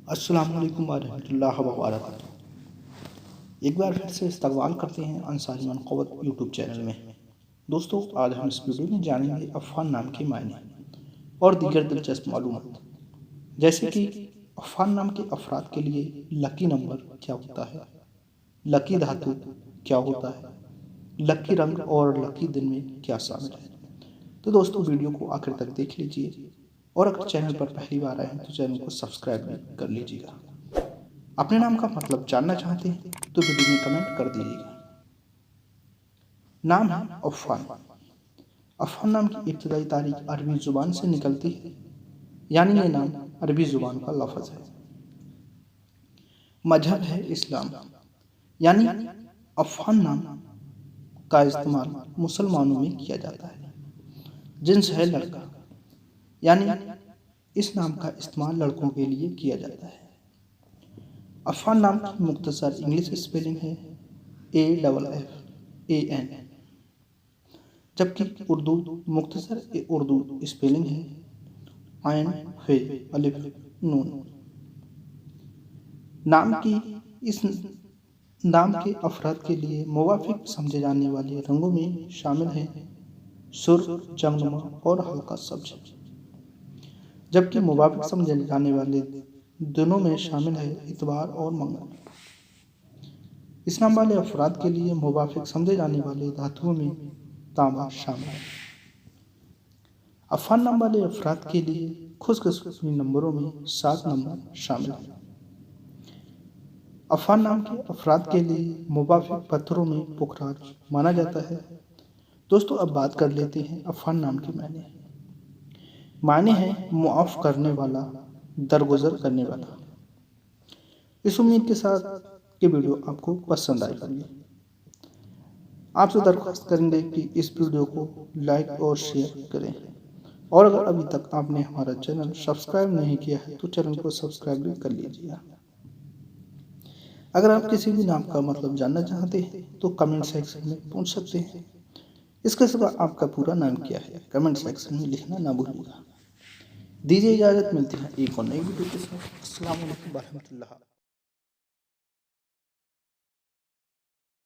السلام علیکم ورحمۃ اللہ وبرکاتہ۔ ایک بار پھر سے استقبال کرتے ہیں انصاری منقبت یوٹیوب چینل میں۔ دوستو، آج ہم اس ویڈیو میں جانیں گے عفان نام کے معنی اور دیگر دلچسپ معلومات، جیسے کہ عفان نام کے افراد کے لیے لکی نمبر کیا ہوتا ہے، لکی دھاتو کیا ہوتا ہے، لکی رنگ اور لکی دن میں کیا شامل ہے۔ تو دوستو، ویڈیو کو آخر تک دیکھ لیجئے، اور اگر چینل پر پہلی بار آئے ہیں تو چینل کو سبسکرائب بھی کر لیجیے گا۔ اپنے نام کا مطلب جاننا چاہتے ہیں تو ویڈیو میں کمنٹ کر دیجیے گا۔ نام ہے عفان۔ عفان نام کی ابتدائی تاریخ عربی زبان سے نکلتی ہے، یعنی یہ نام عربی زبان کا لفظ ہے۔ مذہب ہے اسلام، یعنی عفان نام کا استعمال مسلمانوں میں کیا جاتا ہے۔ جنس ہے لڑکا، یعنی اس نام کا استعمال لڑکوں کے لیے کیا جاتا ہے۔ عفان نام کی مختصر انگلش اسپیلنگ ہے AFFAN، جبکہ اردو مختصر اردو اسپیلنگ ہے عین ف الف نون۔ اس نام کے افراد کے لیے موافق سمجھے جانے والے رنگوں میں شامل ہیں سرخ، جمنما اور ہلکا سبز، جبکہ موافق سمجھے جانے والے دنوں میں شامل ہے اتوار اور منگل۔ اس نام والے افراد کے لیے موافق سمجھے جانے والے دھاتوں میں تانبا شامل ہے۔ عفان نام والے افراد کے لیے خوش قسمتی نمبروں میں 7 نمبر شامل ہیں۔ عفان نام کے افراد کے لیے موافق پتھروں میں پخراج مانا جاتا ہے۔ دوستو، اب بات کر لیتے ہیں عفان نام کے معنی۔ معنی ہے معاف کرنے والا، درگزر کرنے والا۔ اس امید کے ساتھ کہ ویڈیو آپ کو پسند آئی ہوگی، آپ سے درخواست کریں گے کہ اس ویڈیو کو لائک اور شیئر کریں، اور اگر ابھی تک آپ نے ہمارا چینل سبسکرائب نہیں کیا ہے تو چینل کو سبسکرائب بھی کر لیجیے گا۔ اگر آپ کسی بھی نام کا مطلب جاننا چاہتے ہیں تو کمنٹ سیکشن میں پوچھ سکتے ہیں۔ اس کے سوا آپ کا پورا نام کیا ہے، کمنٹ سیکشن میں لکھنا نہ بھولیے گا۔ دیجیے اجازت، ملتے ہیں ایک اور نئی ویڈیو کے ساتھ۔ السلام علیکم ورحمۃ اللہ۔